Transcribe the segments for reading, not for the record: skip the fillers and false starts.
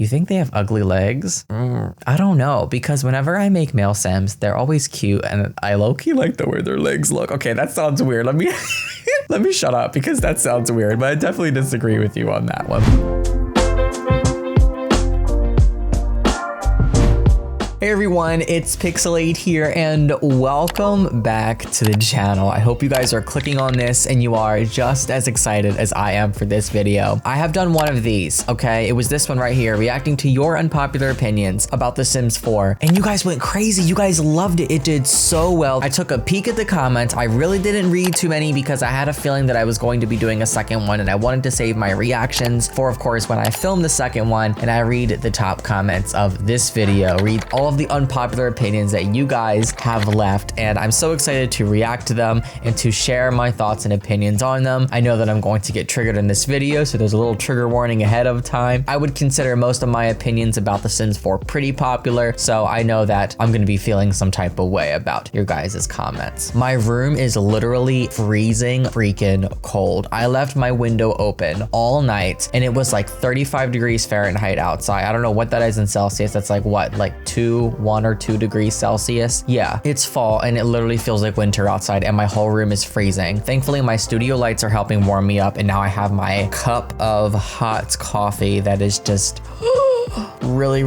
You think they have ugly legs? I don't know, because whenever I make male Sims, they're always cute and I low-key like the way their legs look. Okay, that sounds weird. Let me let me shut up because that sounds weird, but I definitely disagree with you on that one. Hey everyone, it's Pixelade here and welcome back to the channel. I hope you guys are clicking on this and you are just as excited as I am for this video. I have done one of these, okay? It was this one right here, reacting to your unpopular opinions about The Sims 4. And you guys went crazy. You guys loved it. It did so well. I took a peek at the comments. I really didn't read too many because I had a feeling that I was going to be doing a second one and I wanted to save my reactions for, of course, when I film the second one and I read the top comments of this video. Read all of the unpopular opinions that you guys have left, and I'm so excited to react to them and to share my thoughts and opinions on them. I know that I'm going to get triggered in this video, so there's a little trigger warning ahead of time. I would consider most of my opinions about The Sims 4 pretty popular, so I know that I'm going to be feeling some type of way about your guys' comments. My room is literally freezing freaking cold. I left my window open all night and it was like 35 degrees Fahrenheit outside. I don't know what that is in Celsius. That's like what, like 1 or 2 degrees Celsius. Yeah, it's fall and it literally feels like winter outside and my whole room is freezing. Thankfully, my studio lights are helping warm me up and now I have my cup of hot coffee that is just really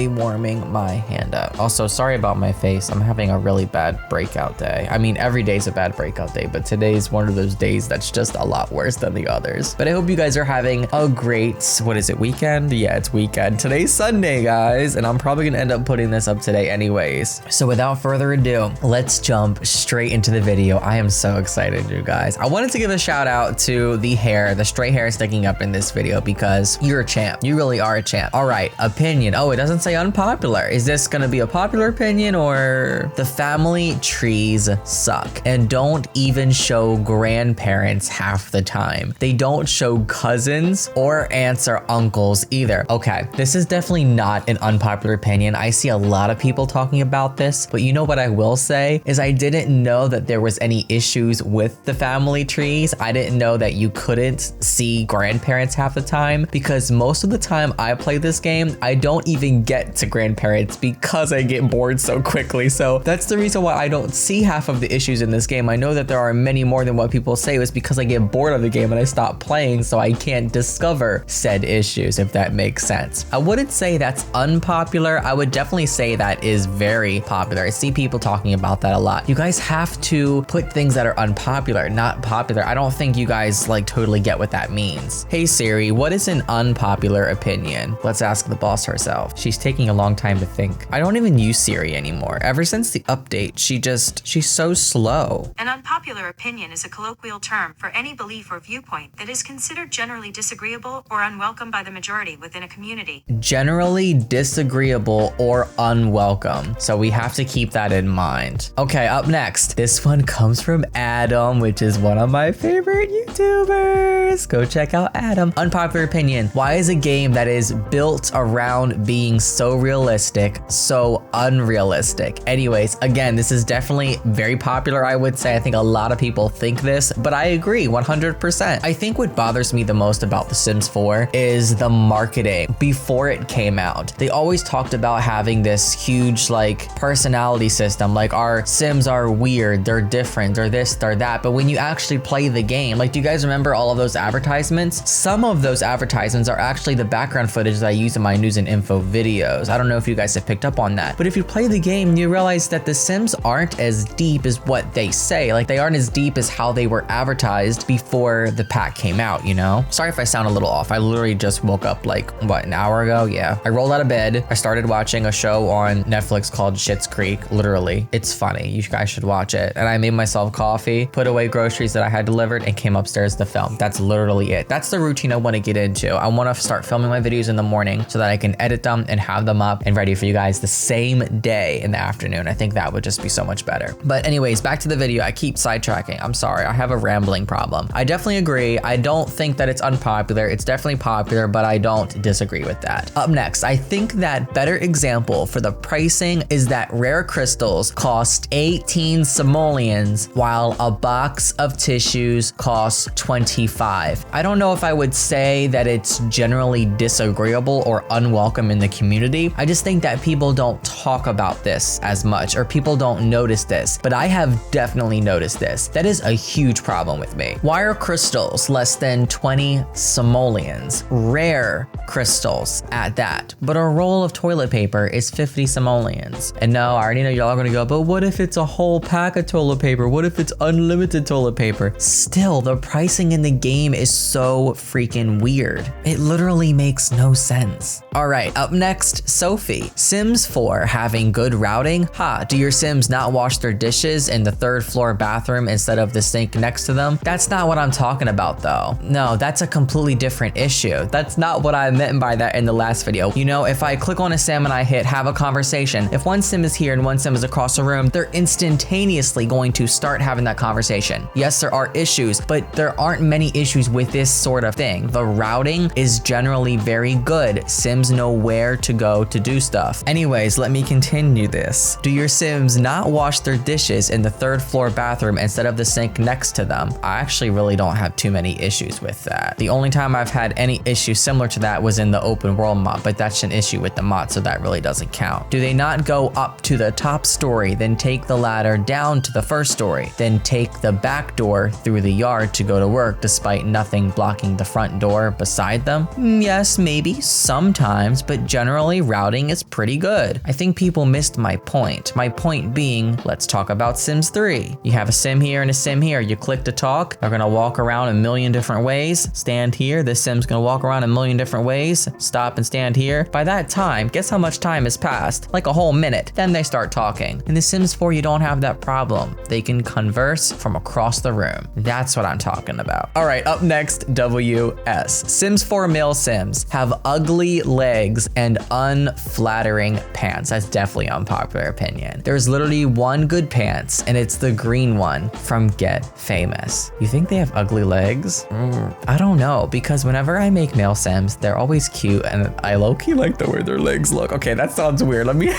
warming my hand up. Also, sorry about my face. I'm having a really bad breakout day. I mean, every day's a bad breakout day, but today's one of those days that's just a lot worse than the others. But I hope you guys are having a great, what is it, weekend? Yeah, it's weekend. Today's Sunday, guys, and I'm probably gonna end up putting this up today anyways. So without further ado, let's jump straight into the video. I am so excited, you guys. I wanted to give a shout out to the hair, the straight hair sticking up in this video because you're a champ. You really are a champ. All right, opinion. Oh, it doesn't say unpopular. Is this gonna be a popular opinion or the family trees suck and don't even show grandparents half the time? They don't show cousins or aunts or uncles either. Okay, this is definitely not an unpopular opinion. I see a lot of people talking about this, but you know what I will say is I didn't know that there was any issues with the family trees. I didn't know that you couldn't see grandparents half the time because most of the time I play this game, I don't even get to grandparents because I get bored so quickly. So that's the reason why I don't see half of the issues in this game. I know that there are many more than what people say. It was because I get bored of the game and I stop playing, so I can't discover said issues, if that makes sense. I wouldn't say that's unpopular. I would definitely say that is very popular. I see people talking about that a lot. You guys have to put things that are unpopular, not popular. I don't think you guys like totally get what that means. Hey Siri, what is an unpopular opinion? Let's ask the boss herself. She's taking a long time to think. I don't even use Siri anymore. Ever since the update, she's so slow. An unpopular opinion is a colloquial term for any belief or viewpoint that is considered generally disagreeable or unwelcome by the majority within a community. Generally disagreeable or unwelcome. So we have to keep that in mind. Okay, up next. This one comes from Adam, which is one of my favorite YouTubers. Go check out Adam. Unpopular opinion. Why is a game that is built around being so realistic so unrealistic? Anyways, again, this is definitely very popular, I would say. I think a lot of people think this, but I agree 100%. I think what bothers me the most about The Sims 4 is the marketing before it came out. They always talked about having this huge like personality system, like our Sims are weird, they're different, they're this, they're that. But when you actually play the game, like, do you guys remember all of those advertisements? Some of those advertisements are actually the background footage that I use in my news and info videos. I don't know if you guys have picked up on that, but if you play the game, you realize that the Sims aren't as deep as what they say. Like, they aren't as deep as how they were advertised before the pack came out, you know? Sorry if I sound a little off. I literally just woke up like, what, an hour ago? Yeah. I rolled out of bed. I started watching a show on Netflix called Schitt's Creek. Literally, it's funny. You guys should watch it. And I made myself coffee, put away groceries that I had delivered, and came upstairs to film. That's literally it. That's the routine I want to get into. I want to start filming my videos in the morning so that I can edit them and have them up and ready for you guys the same day in the afternoon. I think that would just be so much better. But anyways, back to the video. I keep sidetracking. I'm sorry. I have a rambling problem. I definitely agree. I don't think that it's unpopular. It's definitely popular, but I don't disagree with that. Up next, I think that better example for the pricing is that rare crystals cost 18 simoleons while a box of tissues costs 25. I don't know if I would say that it's generally disagreeable or unwelcome in the community. I just think that people don't talk about this as much, or people don't notice this, but I have definitely noticed this. That is a huge problem with me. Why are crystals less than 20 simoleons? Rare crystals at that. But a roll of toilet paper is 50 simoleons. And no, I already know y'all are gonna go, but what if it's a whole pack of toilet paper? What if it's unlimited toilet paper? Still, the pricing in the game is so freaking weird. It literally makes no sense. All right, up next, Sophie. Sims 4 having good routing? Ha, do your Sims not wash their dishes in the 3rd floor bathroom instead of the sink next to them? That's not what I'm talking about though. No, that's a completely different issue. That's not what I meant by that in the last video. You know, if I click on a Sim and I hit have a conversation, if one Sim is here and one Sim is across the room, they're instantaneously going to start having that conversation. Yes, there are issues, but there aren't many issues with this sort of thing. The routing is generally very good. Sims know where to go to do stuff. Anyways, let me continue this. Do your Sims not wash their dishes in the 3rd floor bathroom instead of the sink next to them? I actually really don't have too many issues with that. The only time I've had any issue similar to that was in the open world mod, but that's an issue with the mod, so that really doesn't count. Do they not go up to the top story, then take the ladder down to the 1st story, then take the back door through the yard to go to work despite nothing blocking the front door beside them? Yes, maybe sometimes, but generally routing is pretty good. I think people missed my point. My point being, let's talk about Sims 3. You have a Sim here and a Sim here. You click to talk, they're gonna walk around a million different ways. Stand here, this Sim's gonna walk around a million different ways. Stop and stand here. By that time, guess how much time has passed? Like a whole minute. Then they start talking. In The Sims 4, you don't have that problem. They can converse from across the room. That's what I'm talking about. All right, up next, WS. Sims 4 male Sims have ugly legs and unflattering pants. That's definitely unpopular opinion. There's literally one good pants, and it's the green one from Get Famous. You think they have ugly legs? I don't know, because whenever I make male Sims, they're always cute, and I low-key like the way their legs look. Okay, that sounds weird. Let me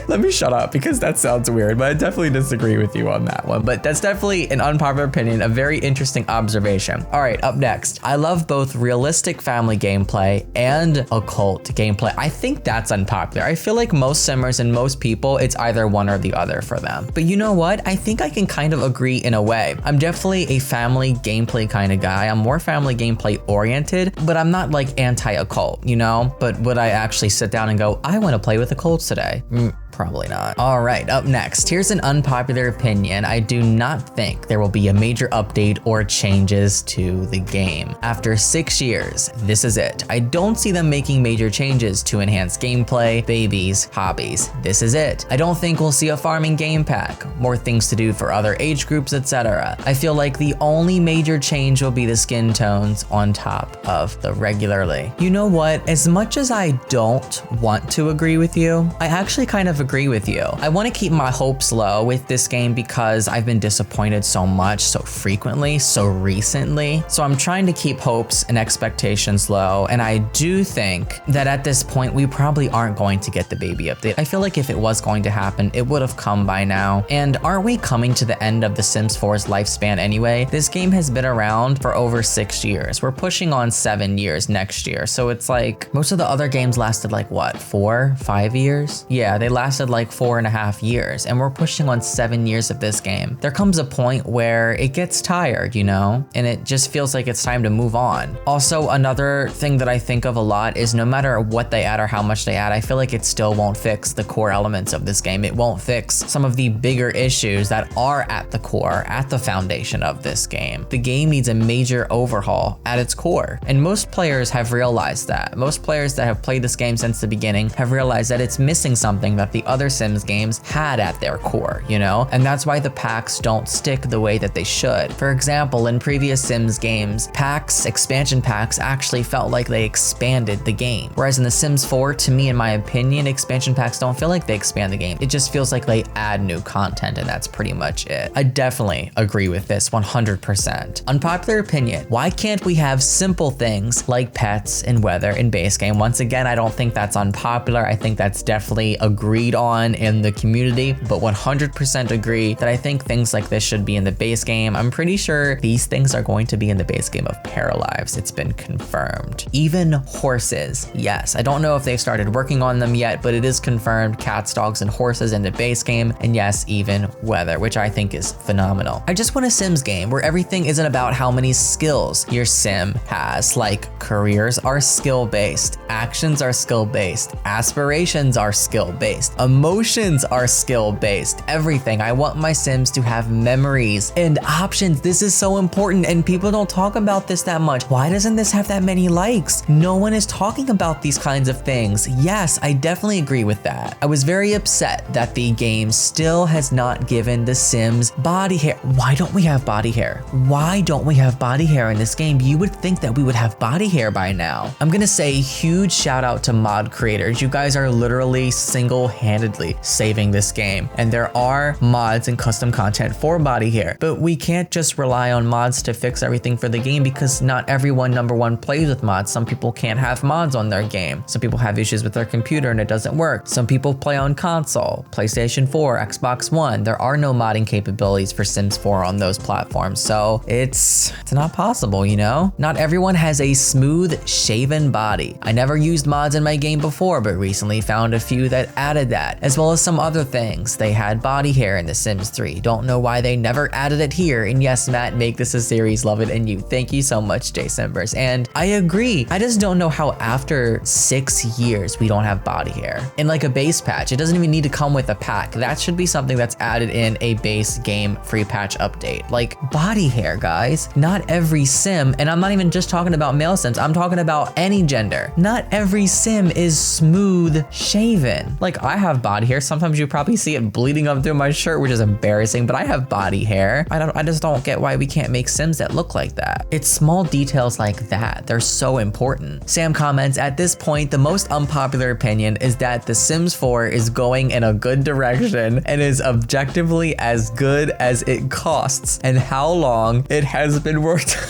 let me shut up, because that sounds weird, but I definitely disagree with you on that one. But that's definitely an unpopular opinion, a very interesting observation. All right, up next. I love both realistic family gameplay and occult gameplay. I think that's unpopular. I feel like most Simmers and most people, it's either one or the other for them. But you know what? I think I can kind of agree in a way. I'm definitely a family gameplay kind of guy. I'm more family gameplay oriented, but I'm not like anti-occult, you know? But would I actually sit down and go, I want to play with occults today? Probably not. All right, up next, here's an unpopular opinion. I do not think there will be a major update or changes to the game. After 6 years, this is it. I don't see them making major changes to enhance gameplay, babies, hobbies. This is it. I don't think we'll see a farming game pack, more things to do for other age groups, etc. I feel like the only major change will be the skin tones on top of the regularly. You know what? As much as I don't want to agree with you, I actually kind of agree with you. I want to keep my hopes low with this game because I've been disappointed so much, so frequently, so recently. So I'm trying to keep hopes and expectations low. And I do think that at this point, we probably aren't going to get the baby update. I feel like if it was going to happen, it would have come by now. And aren't we coming to the end of The Sims 4's lifespan anyway? This game has been around for over 6 years. We're pushing on 7 years next year. So it's like most of the other games lasted like what, 4, 5 years? Yeah, they lasted like 4.5 years, and we're pushing on 7 years of this game. There comes a point where it gets tired, you know, and it just feels like it's time to move on. Also, another thing that I think of a lot is no matter what they add or how much they add, I feel like it still won't fix the core elements of this game. It won't fix some of the bigger issues that are at the core, at the foundation of this game. The game needs a major overhaul at its core, and most players have realized that. Most players that have played this game since the beginning have realized that it's missing something that the other Sims games had at their core, you know? And that's why the packs don't stick the way that they should. For example, in previous Sims games, packs, expansion packs actually felt like they expanded the game. Whereas in The Sims 4, to me, in my opinion, expansion packs don't feel like they expand the game. It just feels like they add new content, and that's pretty much it. I definitely agree with this 100%. Unpopular opinion, why can't we have simple things like pets and weather in base game? Once again, I don't think that's unpopular. I think that's definitely agreed agreed on in the community, but 100% agree that I think things like this should be in the base game. I'm pretty sure these things are going to be in the base game of Paralives. It's been confirmed. Even horses. Yes, I don't know if they've started working on them yet, but it is confirmed cats, dogs, and horses in the base game. And yes, even weather, which I think is phenomenal. I just want a Sims game where everything isn't about how many skills your sim has. Like, careers are skill-based, actions are skill-based, aspirations are skill-based, emotions are skill-based, everything. I want my Sims to have memories and options. This is so important and people don't talk about this that much. Why doesn't this have that many likes? No one is talking about these kinds of things. Yes, I definitely agree with that. I was very upset that the game still has not given the Sims body hair. Why don't we have body hair? Why don't we have body hair in this game? You would think that we would have body hair by now. I'm gonna say huge shout out to mod creators. You guys are literally single-handedly saving this game. And there are mods and custom content for body hair, but we can't just rely on mods to fix everything for the game because not everyone, number one, plays with mods. Some people can't have mods on their game. Some people have issues with their computer and it doesn't work. Some people play on console, PlayStation 4, Xbox One. There are no modding capabilities for Sims 4 on those platforms. So it's not possible, you know? Not everyone has a smooth, shaven body. I never used mods in my game before, but recently found a few that added that, as well as some other things. They had body hair in The Sims 3. Don't know why they never added it here. And yes, Matt, make this a series, love it, and you. Thank you so much, Jsimbers. And I agree. I just don't know how after 6 years we don't have body hair. In like a base patch, it doesn't even need to come with a pack. That should be something that's added in a base game free patch update. Like body hair, guys. Not every sim, and I'm not even just talking about male sims, I'm talking about any gender. Not every sim is smooth shaven. Like I have body hair. Sometimes you probably see it bleeding up through my shirt, which is embarrassing, but I have body hair. I just don't get why we can't make sims that look like that. It's small details like that. They're so important. Sam comments, at this point, the most unpopular opinion is that The Sims 4 is going in a good direction and is objectively as good as it costs and how long it has been worked on.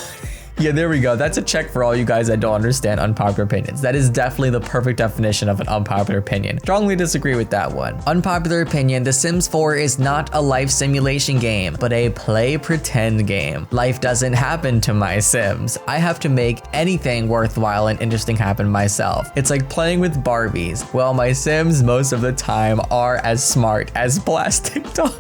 Yeah, there we go. That's a check for all you guys that don't understand unpopular opinions. That is definitely the perfect definition of an unpopular opinion. Strongly disagree with that one. Unpopular opinion, The Sims 4 is not a life simulation game, but a play pretend game. Life doesn't happen to my Sims. I have to make anything worthwhile and interesting happen myself. It's like playing with Barbies. Well, my Sims most of the time are as smart as plastic dolls.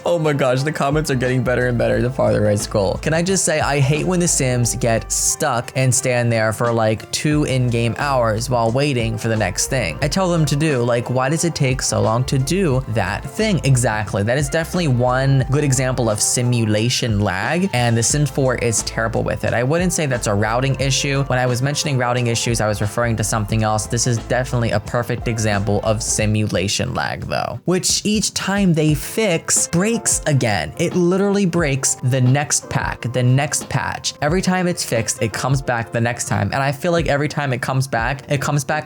Oh my gosh, the comments are getting better and better the farther I scroll. Can I just say, I hate when the Sims get stuck and stand there for like 2 in-game hours while waiting for the next thing. I tell them to do, like, why does it take so long to do that thing? Exactly. That is definitely one good example of simulation lag, and The Sims 4 is terrible with it. I wouldn't say that's a routing issue. When I was mentioning routing issues, I was referring to something else. This is definitely a perfect example of simulation lag though, which each time they fix, breaks again. It literally breaks the next pack, the next patch. Every time it's fixed, it comes back the next time. And I feel like every time it comes back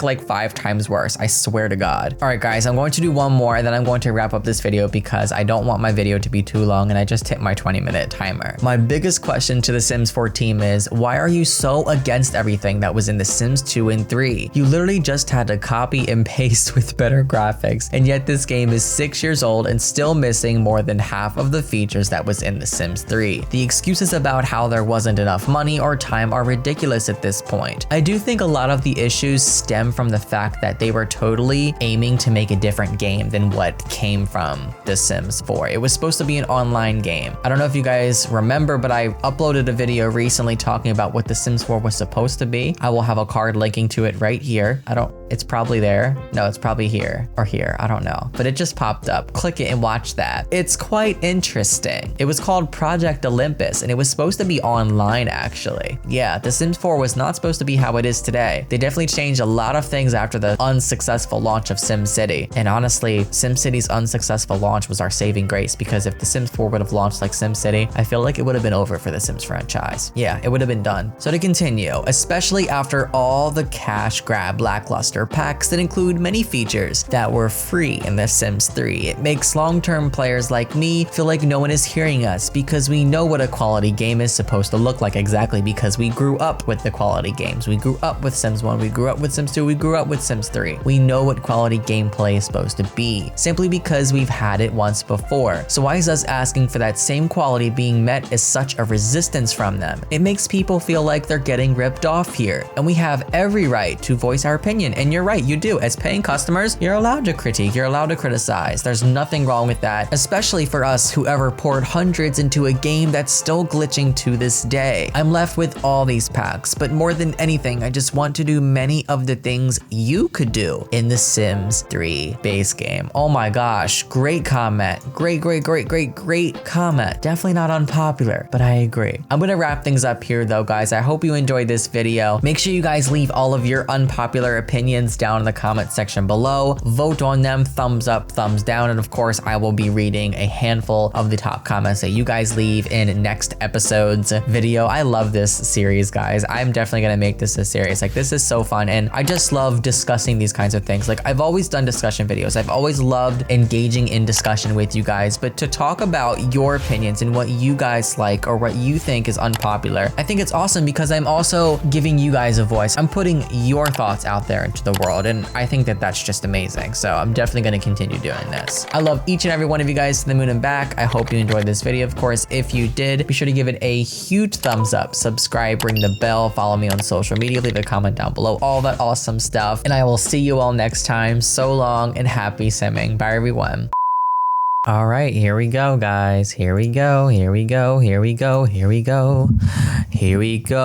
like 5 times worse. I swear to God. All right, guys, I'm going to do one more and then I'm going to wrap up this video because I don't want my video to be too long and I just hit my 20-minute timer. My biggest question to the Sims 4 team is, why are you so against everything that was in The Sims 2 and 3? You literally just had to copy and paste with better graphics, and yet this game is 6 years old and still missing more than half of the features that was in The Sims 3. The excuses about how there wasn't enough money or time are ridiculous at this point. I do think a lot of the issues stem from the fact that they were totally aiming to make a different game than what came from The Sims 4. It was supposed to be an online game. I don't know if you guys remember, but I uploaded a video recently talking about what The Sims 4 was supposed to be. I will have a card linking to it right here. It's probably there. No, it's probably here or here. I don't know, but it just popped up. Click it and watch that. It's quite interesting. It was called Project Olympus and it was supposed to be online actually. Yeah, The Sims 4 was not supposed to be how it is today. They definitely changed a lot of things after the unsuccessful launch of SimCity. And honestly, SimCity's unsuccessful launch was our saving grace, because if The Sims 4 would have launched like SimCity, I feel like it would have been over for the Sims franchise. Yeah, it would have been done. So to continue, especially after all the cash grab lackluster packs that include many features that were free in The Sims 3, it makes long-term players like me feel like no one is hearing us because we know what a quality game is supposed to look like exactly because we grew up with the quality games. We grew up with Sims 1, we grew up with Sims 2, we grew up with Sims 3. We know what quality gameplay is supposed to be simply because we've had it once before. So why is us asking for that same quality being met as such a resistance from them? It makes people feel like they're getting ripped off here, and we have every right to voice our opinion. And you're right, you do. As paying customers, you're allowed to critique, you're allowed to criticize. There's nothing wrong with that, especially for us who ever poured hundreds into a game that's still glitching to this day. I'm left with all these packs, but more than anything, I just want to do many of the things you could do in the Sims 3 base game. Oh my gosh, great comment. Great comment. Definitely not unpopular, but I agree. I'm gonna wrap things up here though, guys. I hope you enjoyed this video. Make sure you guys leave all of your unpopular opinions down in the comment section below. Vote on them, thumbs up, thumbs down, and of course, I will be reading a handful of the top comments that you guys leave in next episode's video. I love this series, guys. I'm definitely gonna make this a series. Like, this is so fun, and I just love discussing these kinds of things. Like, I've always done discussion videos. I've always loved engaging in discussion with you guys, but to talk about your opinions and what you guys like or what you think is unpopular, I think it's awesome because I'm also giving you guys a voice. I'm putting your thoughts out there into the world, and I think that that's just amazing. So I'm definitely going to continue doing this. I love each and every one of you guys to the moon and back. I hope you enjoyed this video. Of course, if you did, be sure to give it a huge thumbs up, subscribe, ring the bell, follow me on social media, leave a comment down below, all that awesome stuff. And I will see you all next time. So long and happy simming. Bye, everyone. All right, here we go, guys. Here we go. Here we go. Here we go. Here we go. Here we go.